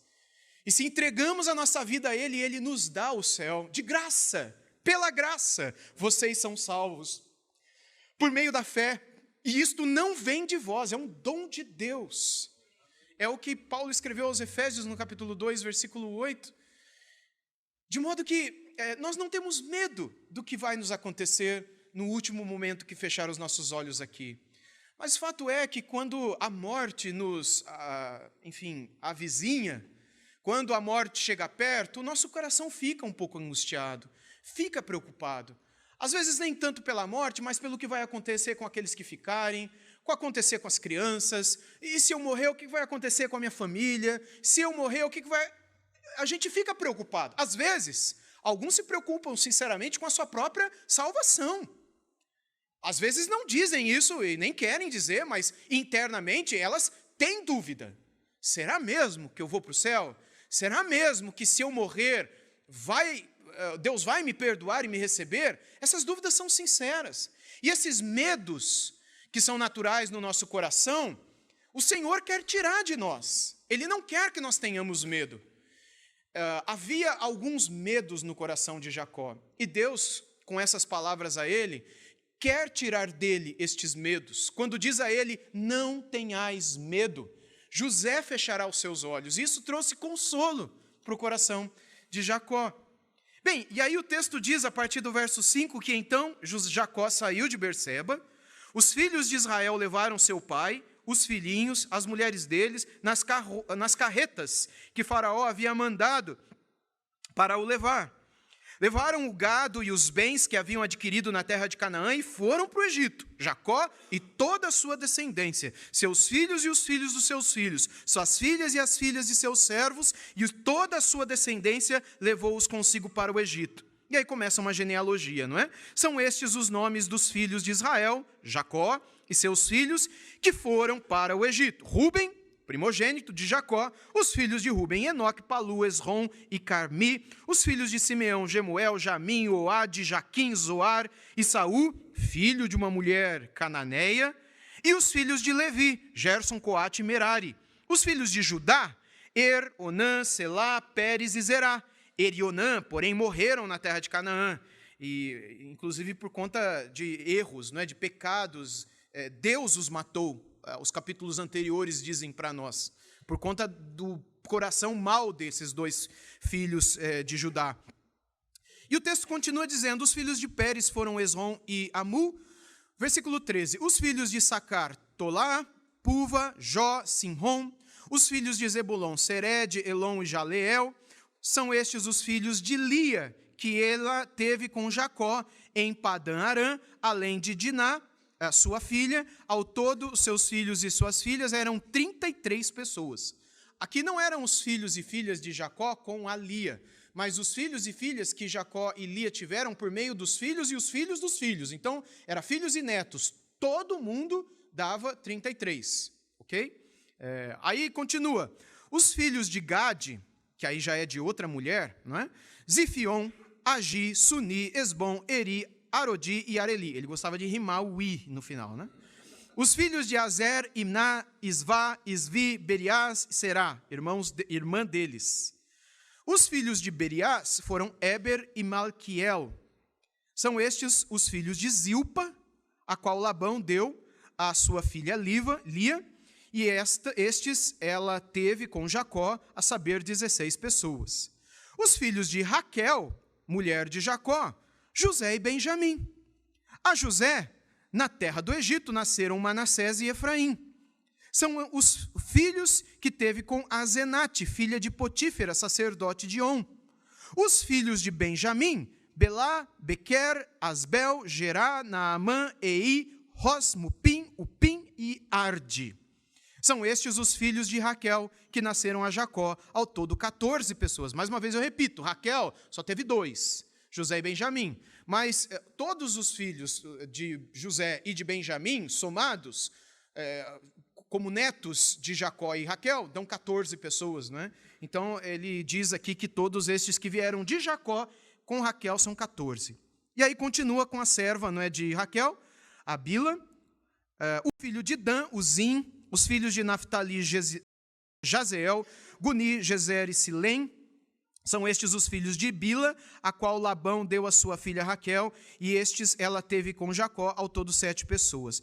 E se entregamos a nossa vida a Ele, Ele nos dá o céu, de graça, pela graça, vocês são salvos, por meio da fé. E isto não vem de vós, é um dom de Deus. É o que Paulo escreveu aos Efésios no capítulo 2, versículo 8. De modo que nós não temos medo do que vai nos acontecer no último momento que fechar os nossos olhos aqui. Mas o fato é que quando a morte nos, avizinha, quando a morte chega perto, o nosso coração fica um pouco angustiado, fica preocupado. Às vezes nem tanto pela morte, mas pelo que vai acontecer com aqueles que ficarem, o que vai acontecer com as crianças, e se eu morrer, o que vai acontecer com a minha família? Se eu morrer, o que vai... A gente fica preocupado. Às vezes, alguns se preocupam sinceramente com a sua própria salvação. Às vezes não dizem isso e nem querem dizer, mas internamente elas têm dúvida. Será mesmo que eu vou para o céu? Será mesmo que se eu morrer, Deus vai me perdoar e me receber? Essas dúvidas são sinceras. E esses medos que são naturais no nosso coração, o Senhor quer tirar de nós. Ele não quer que nós tenhamos medo. Havia alguns medos no coração de Jacó. E Deus, com essas palavras a ele, quer tirar dele estes medos. Quando diz a ele, não tenhais medo, José fechará os seus olhos. Isso trouxe consolo para o coração de Jacó. Bem, e aí o texto diz, a partir do verso 5, que então Jacó saiu de Berseba, os filhos de Israel levaram seu pai, os filhinhos, as mulheres deles, nas carretas que Faraó havia mandado para o levar. Levaram o gado e os bens que haviam adquirido na terra de Canaã e foram para o Egito. Jacó e toda a sua descendência, seus filhos e os filhos dos seus filhos, suas filhas e as filhas de seus servos, e toda a sua descendência levou-os consigo para o Egito. E aí começa uma genealogia, não é? São estes os nomes dos filhos de Israel, Jacó e seus filhos, que foram para o Egito. Rúben, primogênito de Jacó, os filhos de Rúben, Enoque, Palu, Esrom e Carmi, os filhos de Simeão, Jemuel, Jamim, Oade, Jaquim, Zoar e Saú, filho de uma mulher cananeia, e os filhos de Levi, Gerson, Coate e Merari. Os filhos de Judá, Onã, Selá, Pérez e Zerá. E Onã, porém, morreram na terra de Canaã, e inclusive por conta de erros, não é, de pecados, Deus os matou. Os capítulos anteriores dizem para nós, por conta do coração mau desses dois filhos de Judá. E o texto continua dizendo, os filhos de Pérez foram Esrom e Amu, versículo 13, os filhos de Sacar, Tolá, Puva, Jó, Sinrom, os filhos de Zebulon, Sered, Elon e Jaleel, são estes os filhos de Lia, que ela teve com Jacó em Padã-Arã, além de Diná, a sua filha. Ao todo, seus filhos e suas filhas eram 33 pessoas. Aqui não eram os filhos e filhas de Jacó com a Lia, mas os filhos e filhas que Jacó e Lia tiveram por meio dos filhos e os filhos dos filhos. Então, era filhos e netos. Todo mundo dava 33, ok? Aí continua. Os filhos de Gade, que aí já é de outra mulher, não é? Zifion, Agi, Suni, Esbom, Eri, Arodi e Areli. Ele gostava de rimar o i no final, né? Os filhos de Azer, Imná, Isvá, Isvi, Beriás e Será, irmã deles. Os filhos de Beriás foram Eber e Malquiel. São estes os filhos de Zilpa, a qual Labão deu à sua filha Lia, e estes ela teve com Jacó, a saber, 16 pessoas. Os filhos de Raquel, mulher de Jacó, José e Benjamim. A José, na terra do Egito, nasceram Manassés e Efraim. São os filhos que teve com Azenate, filha de Potífera, sacerdote de On. Os filhos de Benjamim, Belá, Bequer, Asbel, Gerá, Naamã, Ei, Ros, Mupim, Upim e Arde. São estes os filhos de Raquel, que nasceram a Jacó, ao todo 14 pessoas. Mais uma vez eu repito, Raquel só teve 2, José e Benjamim. Mas todos os filhos de José e de Benjamim, somados, como netos de Jacó e Raquel, dão 14 pessoas, não é? Então, ele diz aqui que todos estes que vieram de Jacó com Raquel são 14. E aí continua com a serva, não é, de Raquel, a Bila, o filho de Dan, Uzim, os filhos de Naftali, Jazeel, Guni, Jezer e Silém. São estes os filhos de Bila, a qual Labão deu a sua filha Raquel, e estes ela teve com Jacó, ao todo 7 pessoas.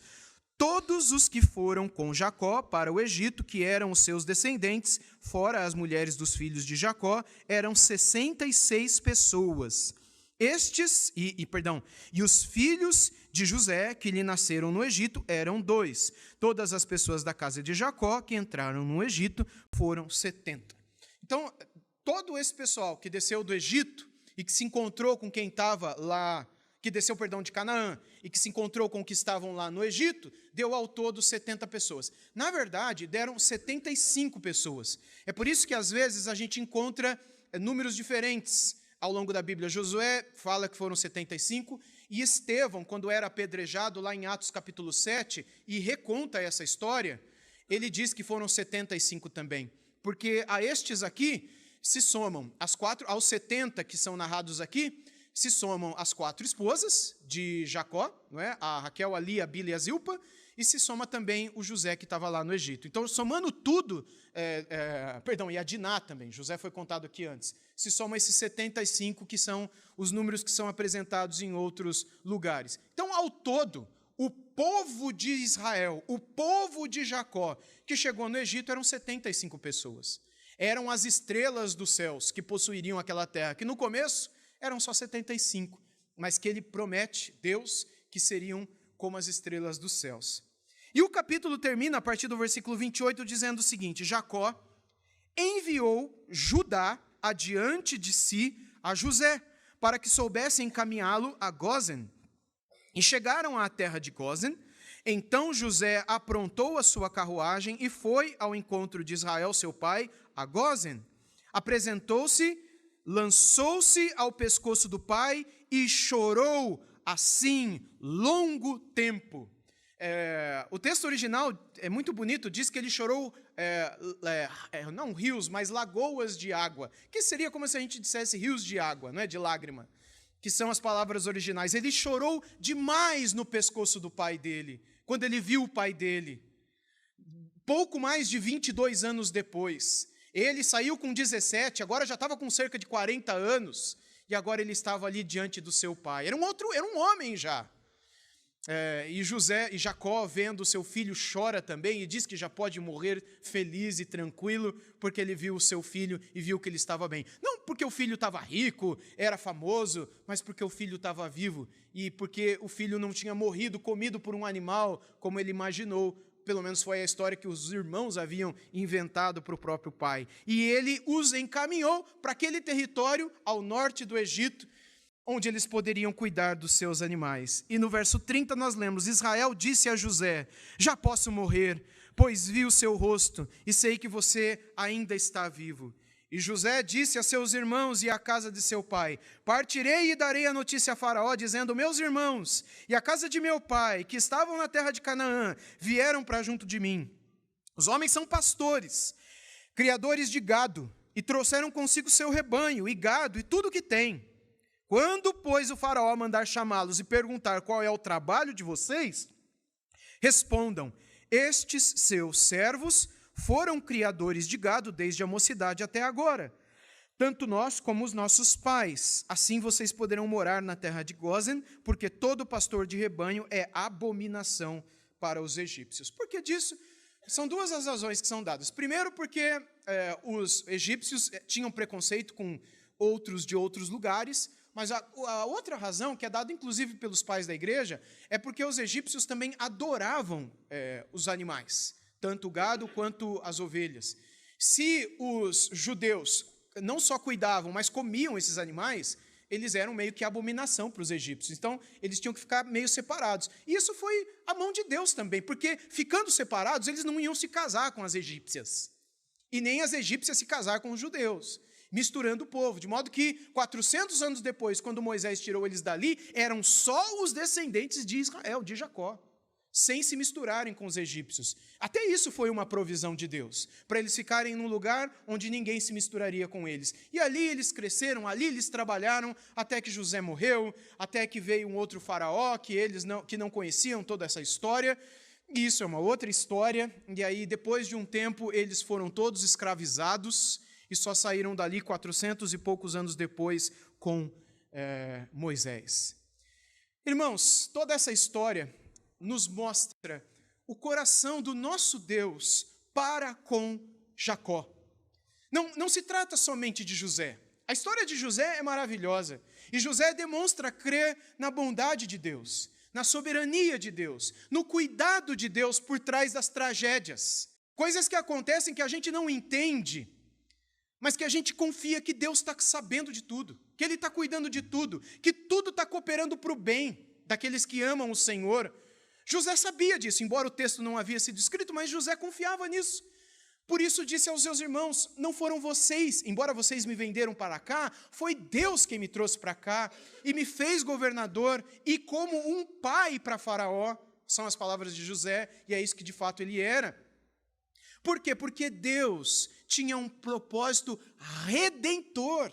Todos os que foram com Jacó para o Egito, que eram os seus descendentes, fora as mulheres dos filhos de Jacó, eram 66 pessoas. E os filhos de José, que lhe nasceram no Egito, eram 2. Todas as pessoas da casa de Jacó que entraram no Egito foram 70. Então, todo esse pessoal que desceu do Egito e que se encontrou com quem estava lá, que desceu, de Canaã, e que se encontrou com os que estavam lá no Egito, deu ao todo 70 pessoas. Na verdade, deram 75 pessoas. É por isso que, às vezes, a gente encontra números diferentes ao longo da Bíblia. Josué fala que foram 75, e Estevão, quando era apedrejado, lá em Atos capítulo 7, e reconta essa história, ele diz que foram 75 também. Porque a estes aqui se somam aos 70 que são narrados aqui, se somam as 4 esposas de Jacó, não é? A Raquel, a Lia, a Bila e a Zilpa, e se soma também o José que estava lá no Egito. Então, somando tudo, e a Diná também, José foi contado aqui antes, se soma esses 75 que são os números que são apresentados em outros lugares. Então, ao todo, o povo de Israel, o povo de Jacó, que chegou no Egito, eram 75 pessoas. Eram as estrelas dos céus que possuiriam aquela terra, que no começo eram só 75, mas que ele promete, Deus, que seriam como as estrelas dos céus. E o capítulo termina, a partir do versículo 28, dizendo o seguinte: Jacó enviou Judá adiante de si a José, para que soubesse encaminhá-lo a Gósen. E chegaram à terra de Gósen. Então José aprontou a sua carruagem e foi ao encontro de Israel, seu pai, a Gósen. Apresentou-se, lançou-se ao pescoço do pai e chorou assim longo tempo. O texto original é muito bonito, diz que ele chorou, não rios, mas lagoas de água, que seria como se a gente dissesse rios de água, não é, de lágrima, que são as palavras originais. Ele chorou demais no pescoço do pai dele, quando ele viu o pai dele. Pouco mais de 22 anos depois, ele saiu com 17, agora já estava com cerca de 40 anos, e agora ele estava ali diante do seu pai. Era um homem já. E Jacó, vendo seu filho, chora também e diz que já pode morrer feliz e tranquilo, porque ele viu o seu filho e viu que ele estava bem. Não porque o filho estava rico, era famoso, mas porque o filho estava vivo e porque o filho não tinha morrido, comido por um animal, como ele imaginou. Pelo menos foi a história que os irmãos haviam inventado para o próprio pai. E ele os encaminhou para aquele território ao norte do Egito, onde eles poderiam cuidar dos seus animais. E no verso 30 nós lemos: Israel disse a José: já posso morrer, pois vi o seu rosto e sei que você ainda está vivo. E José disse a seus irmãos e à casa de seu pai: partirei e darei a notícia a Faraó, dizendo: meus irmãos e a casa de meu pai, que estavam na terra de Canaã, vieram para junto de mim. Os homens são pastores, criadores de gado, e trouxeram consigo seu rebanho, e gado, e tudo o que tem. Quando, pois, o faraó mandar chamá-los e perguntar qual é o trabalho de vocês, respondam: estes seus servos foram criadores de gado desde a mocidade até agora, tanto nós como os nossos pais. Assim vocês poderão morar na terra de Gósen, porque todo pastor de rebanho é abominação para os egípcios. Por que disso? São duas as razões que são dadas. Primeiro, porque os egípcios tinham preconceito com outros de outros lugares, mas a outra razão, que é dada inclusive pelos pais da igreja, é porque os egípcios também adoravam os animais, tanto o gado quanto as ovelhas. Se os judeus não só cuidavam, mas comiam esses animais, eles eram meio que abominação para os egípcios. Então, eles tinham que ficar meio separados. E isso foi a mão de Deus também, porque ficando separados, eles não iam se casar com as egípcias. E nem as egípcias se casar com os judeus, misturando o povo. De modo que, 400 anos depois, quando Moisés tirou eles dali, eram só os descendentes de Israel, de Jacó, sem se misturarem com os egípcios. Até isso foi uma provisão de Deus, para eles ficarem num lugar onde ninguém se misturaria com eles. E ali eles cresceram, ali eles trabalharam, até que José morreu, até que veio um outro faraó, que não conheciam toda essa história. E isso é uma outra história. E aí, depois de um tempo, eles foram todos escravizados e só saíram dali 400 e poucos anos depois com Moisés. Irmãos, toda essa história nos mostra o coração do nosso Deus para com Jacó. Não se trata somente de José. A história de José é maravilhosa. E José demonstra crer na bondade de Deus, na soberania de Deus, no cuidado de Deus por trás das tragédias. Coisas que acontecem que a gente não entende, mas que a gente confia que Deus está sabendo de tudo, que Ele está cuidando de tudo, que tudo está cooperando para o bem daqueles que amam o Senhor. José sabia disso, embora o texto não havia sido escrito, mas José confiava nisso. Por isso disse aos seus irmãos: não foram vocês, embora vocês me venderam para cá, foi Deus quem me trouxe para cá e me fez governador e como um pai para Faraó. São as palavras de José, e é isso que de fato ele era. Por quê? Porque Deus tinha um propósito redentor,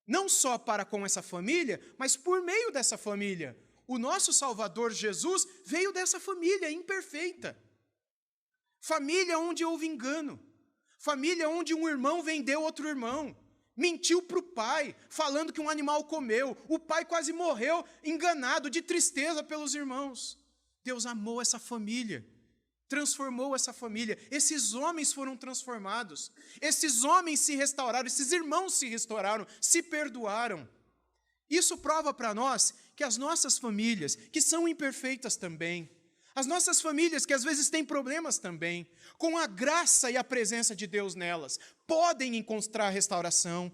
não só para com essa família, mas por meio dessa família. O nosso Salvador Jesus veio dessa família imperfeita. Família onde houve engano. Família onde um irmão vendeu outro irmão. Mentiu para o pai, falando que um animal comeu. O pai quase morreu, enganado, de tristeza pelos irmãos. Deus amou essa família, transformou essa família. Esses homens foram transformados. Esses homens se restauraram, esses irmãos se restauraram, se perdoaram. Isso prova para nós que as nossas famílias, que são imperfeitas também, as nossas famílias que às vezes têm problemas também, com a graça e a presença de Deus nelas, podem encontrar restauração,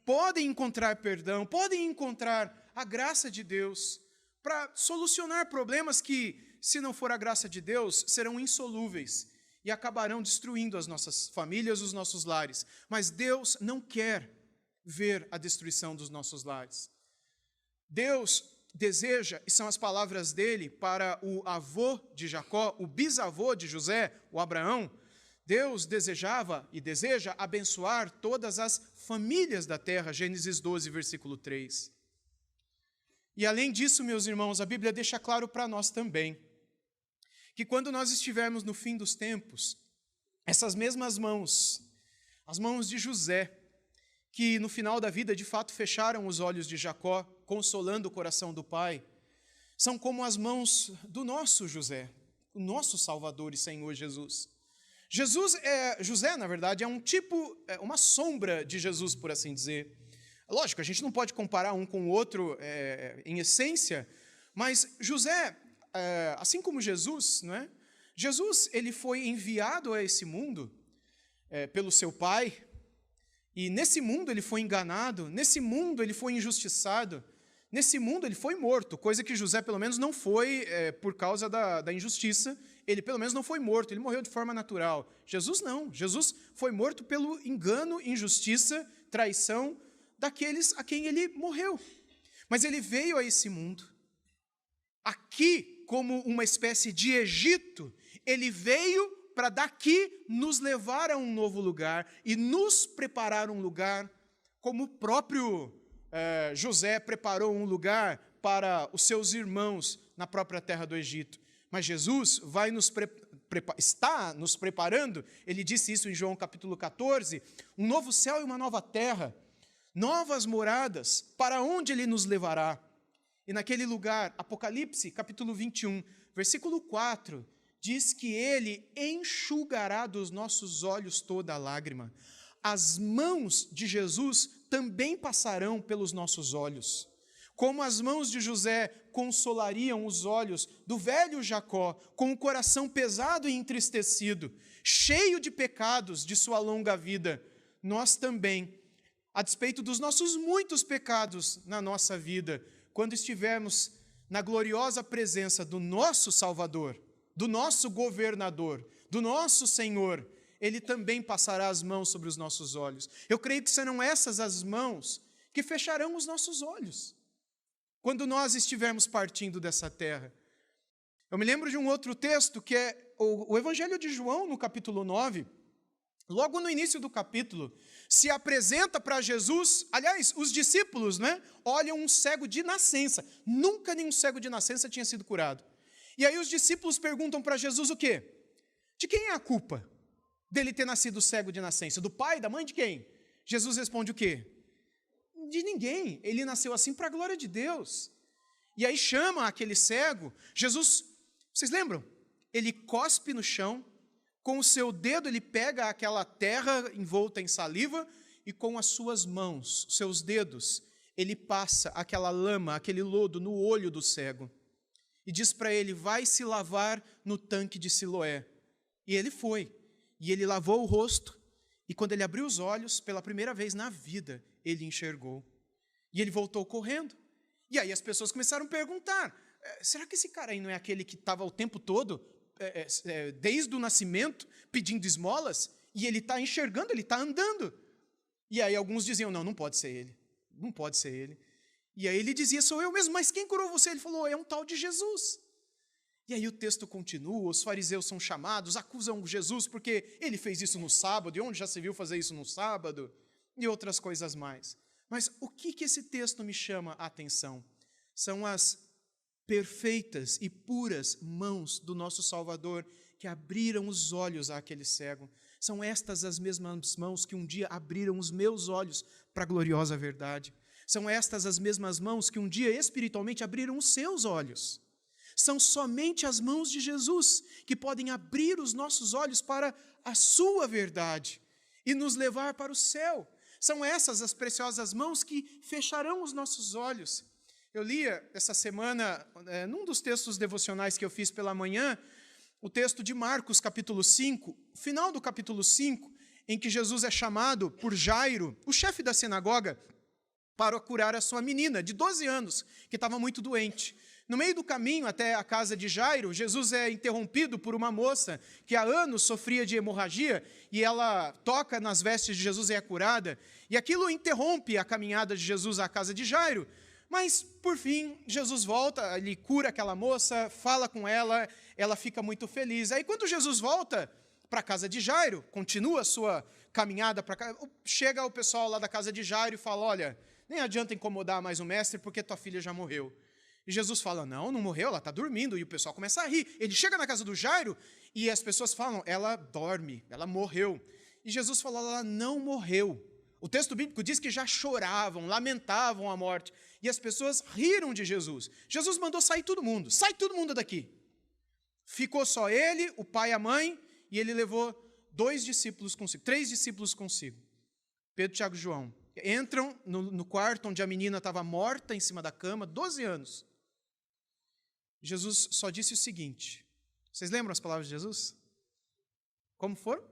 podem encontrar perdão, podem encontrar a graça de Deus para solucionar problemas que, se não for a graça de Deus, serão insolúveis e acabarão destruindo as nossas famílias, os nossos lares. Mas Deus não quer ver a destruição dos nossos lares. Deus deseja, e são as palavras dele para o avô de Jacó, o bisavô de José, o Abraão, Deus desejava e deseja abençoar todas as famílias da terra, Gênesis 12, versículo 3. E além disso, meus irmãos, a Bíblia deixa claro para nós também, que quando nós estivermos no fim dos tempos, essas mesmas mãos, as mãos de José, que no final da vida de fato fecharam os olhos de Jacó, consolando o coração do pai, são como as mãos do nosso José, o nosso Salvador e Senhor Jesus. José, na verdade, é um tipo, uma sombra de Jesus, por assim dizer. Lógico, a gente não pode comparar um com o outro em essência, mas José, assim como Jesus, não é? Jesus, ele foi enviado a esse mundo pelo seu pai, e nesse mundo ele foi enganado, nesse mundo ele foi injustiçado, nesse mundo ele foi morto, coisa que José pelo menos não foi por causa da injustiça, ele pelo menos não foi morto, ele morreu de forma natural. Jesus não, Jesus foi morto pelo engano, injustiça, traição daqueles a quem ele morreu. Mas ele veio a esse mundo, aqui como uma espécie de Egito, ele veio para daqui nos levar a um novo lugar e nos preparar um lugar, como o próprio José preparou um lugar para os seus irmãos na própria terra do Egito. Mas Jesus está nos preparando, ele disse isso em João capítulo 14, um novo céu e uma nova terra, novas moradas, para onde ele nos levará. E naquele lugar, Apocalipse capítulo 21, versículo 4, diz que ele enxugará dos nossos olhos toda a lágrima. As mãos de Jesus também passarão pelos nossos olhos. Como as mãos de José consolariam os olhos do velho Jacó, com o coração pesado e entristecido, cheio de pecados de sua longa vida, nós também, a despeito dos nossos muitos pecados na nossa vida, quando estivermos na gloriosa presença do nosso Salvador, do nosso governador, do nosso Senhor, ele também passará as mãos sobre os nossos olhos. Eu creio que serão essas as mãos que fecharão os nossos olhos quando nós estivermos partindo dessa terra. Eu me lembro de um outro texto, que é o Evangelho de João, no capítulo 9, logo no início do capítulo, se apresenta para Jesus, aliás, os discípulos, olham um cego de nascença. Nunca nenhum cego de nascença tinha sido curado. E aí os discípulos perguntam para Jesus o quê? De quem é a culpa dele ter nascido cego de nascença? Do pai, da mãe, de quem? Jesus responde o quê? De ninguém, ele nasceu assim para a glória de Deus. E aí chama aquele cego, Jesus, vocês lembram? Ele cospe no chão, com o seu dedo ele pega aquela terra envolta em saliva e com as suas mãos, seus dedos, ele passa aquela lama, aquele lodo no olho do cego. E diz para ele, vai se lavar no tanque de Siloé. E ele foi, e ele lavou o rosto, e quando ele abriu os olhos, pela primeira vez na vida, ele enxergou. E ele voltou correndo. E aí as pessoas começaram a perguntar, será que esse cara aí não é aquele que estava o tempo todo, desde o nascimento, pedindo esmolas? E ele está enxergando, ele está andando. E aí alguns diziam, não pode ser ele. Não pode ser ele. E aí ele dizia, sou eu mesmo, mas quem curou você? Ele falou, é um tal de Jesus. E aí o texto continua, os fariseus são chamados, acusam Jesus porque ele fez isso no sábado, e onde já se viu fazer isso no sábado? E outras coisas mais. Mas o que esse texto me chama a atenção? São as perfeitas e puras mãos do nosso Salvador que abriram os olhos àquele cego. São estas as mesmas mãos que um dia abriram os meus olhos para a gloriosa verdade. São estas as mesmas mãos que um dia espiritualmente abriram os seus olhos. São somente as mãos de Jesus que podem abrir os nossos olhos para a sua verdade e nos levar para o céu. São essas as preciosas mãos que fecharão os nossos olhos. Eu lia essa semana, num dos textos devocionais que eu fiz pela manhã, o texto de Marcos, capítulo 5, final do capítulo 5, em que Jesus é chamado por Jairo, o chefe da sinagoga, para curar a sua menina de 12 anos, que estava muito doente. No meio do caminho até a casa de Jairo, Jesus é interrompido por uma moça que há anos sofria de hemorragia e ela toca nas vestes de Jesus e é curada. E aquilo interrompe a caminhada de Jesus à casa de Jairo. Mas, por fim, Jesus volta, ele cura aquela moça, fala com ela, ela fica muito feliz. Aí, quando Jesus volta para a casa de Jairo, continua a sua caminhada para cá, chega o pessoal lá da casa de Jairo e fala, olha, nem adianta incomodar mais o mestre porque tua filha já morreu. E Jesus fala, não morreu, ela está dormindo. E o pessoal começa a rir. Ele chega na casa do Jairo e as pessoas falam, ela dorme, ela morreu. E Jesus fala, ela não morreu. O texto bíblico diz que já choravam, lamentavam a morte. E as pessoas riram de Jesus. Jesus mandou sair todo mundo. Sai todo mundo daqui. Ficou só ele, o pai e a mãe, e ele levou 3 discípulos consigo. Pedro, Tiago e João. Entram no quarto onde a menina estava morta em cima da cama, 12 anos. Jesus só disse o seguinte. Vocês lembram as palavras de Jesus? Como foram?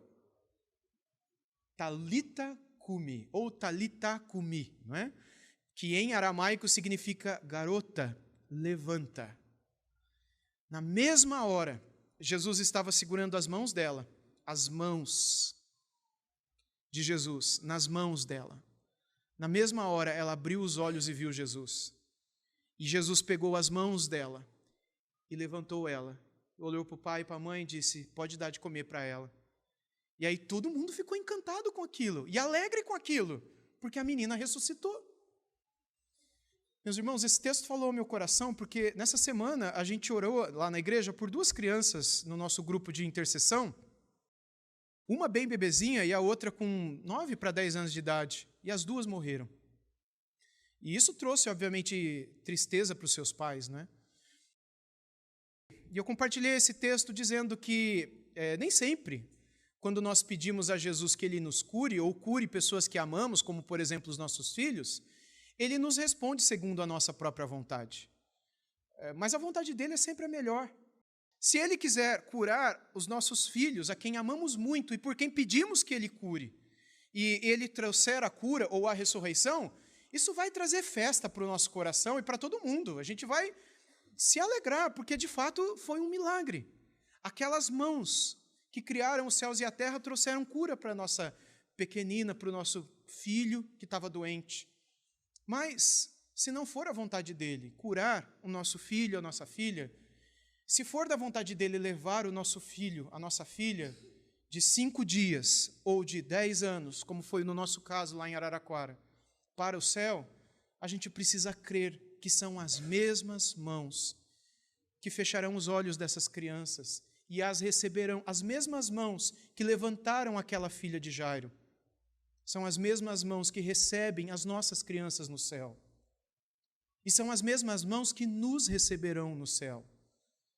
Talita cumi, ou talita cumi, não é? Que em aramaico significa garota, levanta. Na mesma hora, Jesus estava segurando as mãos dela, as mãos de Jesus, nas mãos dela. Na mesma hora, ela abriu os olhos e viu Jesus. E Jesus pegou as mãos dela e levantou ela olhou para o pai e para a mãe e disse: pode dar de comer para ela. E aí todo mundo ficou encantado com aquilo e alegre com aquilo, porque a menina ressuscitou. Meus irmãos, esse texto falou ao meu coração, porque nessa semana a gente orou lá na igreja por 2 crianças no nosso grupo de intercessão, uma bem bebezinha e a outra com 9 para 10 anos de idade, e as 2 morreram. E isso trouxe, obviamente, tristeza para os seus pais, né? E eu compartilhei esse texto dizendo que nem sempre, quando nós pedimos a Jesus que Ele nos cure, ou cure pessoas que amamos, como, por exemplo, os nossos filhos, Ele nos responde segundo a nossa própria vontade. Mas a vontade dEle é sempre a melhor. Se Ele quiser curar os nossos filhos, a quem amamos muito e por quem pedimos que Ele cure, e Ele trouxer a cura ou a ressurreição, isso vai trazer festa para o nosso coração e para todo mundo. A gente vai se alegrar, porque de fato foi um milagre. Aquelas mãos que criaram os céus e a terra trouxeram cura para a nossa pequenina, para o nosso filho que estava doente. Mas, se não for a vontade dEle curar o nosso filho, a nossa filha, se for da vontade dEle levar o nosso filho, a nossa filha, de 5 dias ou de 10 anos, como foi no nosso caso lá em Araraquara, para o céu, a gente precisa crer que são as mesmas mãos que fecharão os olhos dessas crianças e as receberão, as mesmas mãos que levantaram aquela filha de Jairo. São as mesmas mãos que recebem as nossas crianças no céu. E são as mesmas mãos que nos receberão no céu,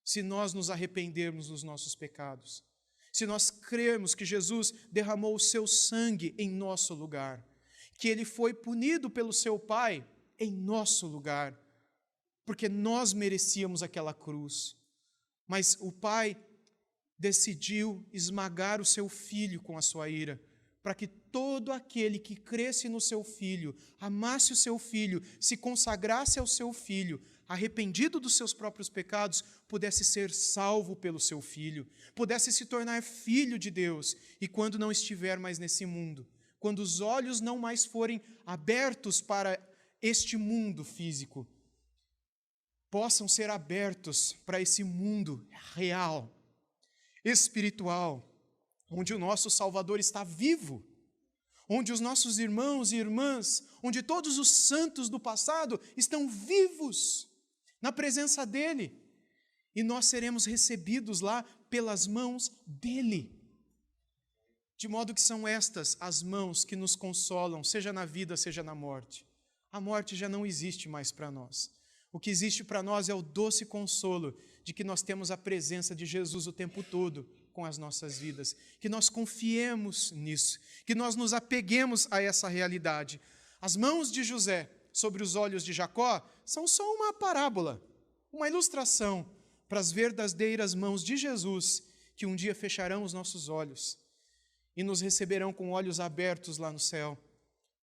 se nós nos arrependermos dos nossos pecados, se nós crermos que Jesus derramou o seu sangue em nosso lugar, que Ele foi punido pelo seu Pai em nosso lugar, porque nós merecíamos aquela cruz. Mas o Pai decidiu esmagar o seu Filho com a sua ira, para que todo aquele que cresce no seu Filho, amasse o seu Filho, se consagrasse ao seu Filho, arrependido dos seus próprios pecados, pudesse ser salvo pelo seu Filho, pudesse se tornar filho de Deus, e quando não estiver mais nesse mundo, quando os olhos não mais forem abertos para este mundo físico, possam ser abertos para esse mundo real, espiritual, onde o nosso Salvador está vivo, onde os nossos irmãos e irmãs, onde todos os santos do passado estão vivos na presença dEle, e nós seremos recebidos lá pelas mãos dEle. De modo que são estas as mãos que nos consolam, seja na vida, seja na morte. A morte já não existe mais para nós. O que existe para nós é o doce consolo de que nós temos a presença de Jesus o tempo todo com as nossas vidas, que nós confiemos nisso, que nós nos apeguemos a essa realidade. As mãos de José sobre os olhos de Jacó são só uma parábola, uma ilustração para as verdadeiras mãos de Jesus, que um dia fecharão os nossos olhos e nos receberão com olhos abertos lá no céu,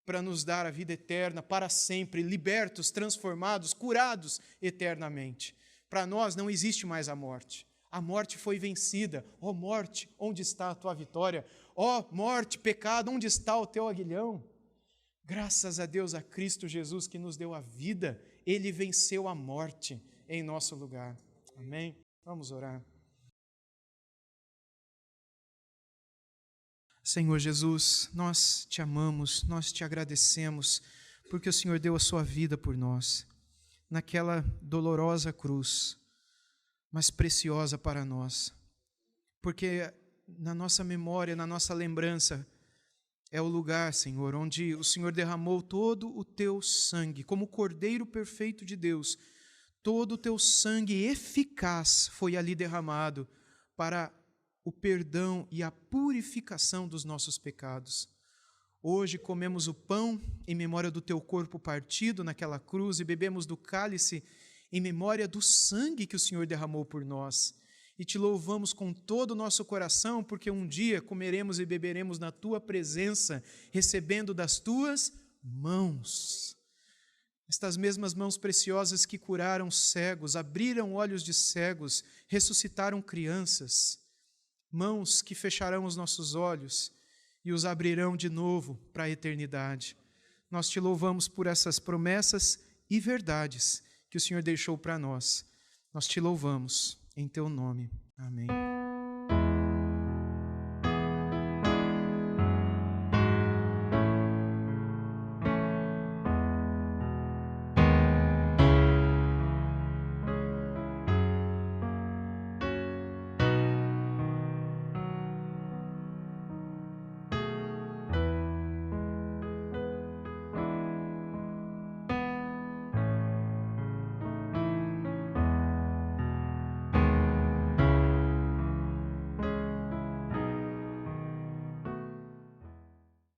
para nos dar a vida eterna para sempre, libertos, transformados, curados eternamente. Para nós não existe mais a morte. A morte foi vencida. Ó morte, onde está a tua vitória? Ó morte, pecado, onde está o teu aguilhão? Graças a Deus, a Cristo Jesus que nos deu a vida, Ele venceu a morte em nosso lugar. Amém? Vamos orar. Senhor Jesus, nós te amamos, nós te agradecemos, porque o Senhor deu a sua vida por nós, naquela dolorosa cruz, mas preciosa para nós, porque na nossa memória, na nossa lembrança, é o lugar, Senhor, onde o Senhor derramou todo o teu sangue, como Cordeiro perfeito de Deus, todo o teu sangue eficaz foi ali derramado para o perdão e a purificação dos nossos pecados. Hoje comemos o pão em memória do teu corpo partido naquela cruz e bebemos do cálice em memória do sangue que o Senhor derramou por nós. E te louvamos com todo o nosso coração, porque um dia comeremos e beberemos na tua presença, recebendo das tuas mãos. Estas mesmas mãos preciosas que curaram cegos, abriram olhos de cegos, ressuscitaram crianças, mãos que fecharão os nossos olhos e os abrirão de novo para a eternidade. Nós te louvamos por essas promessas e verdades que o Senhor deixou para nós. Nós te louvamos em teu nome. Amém.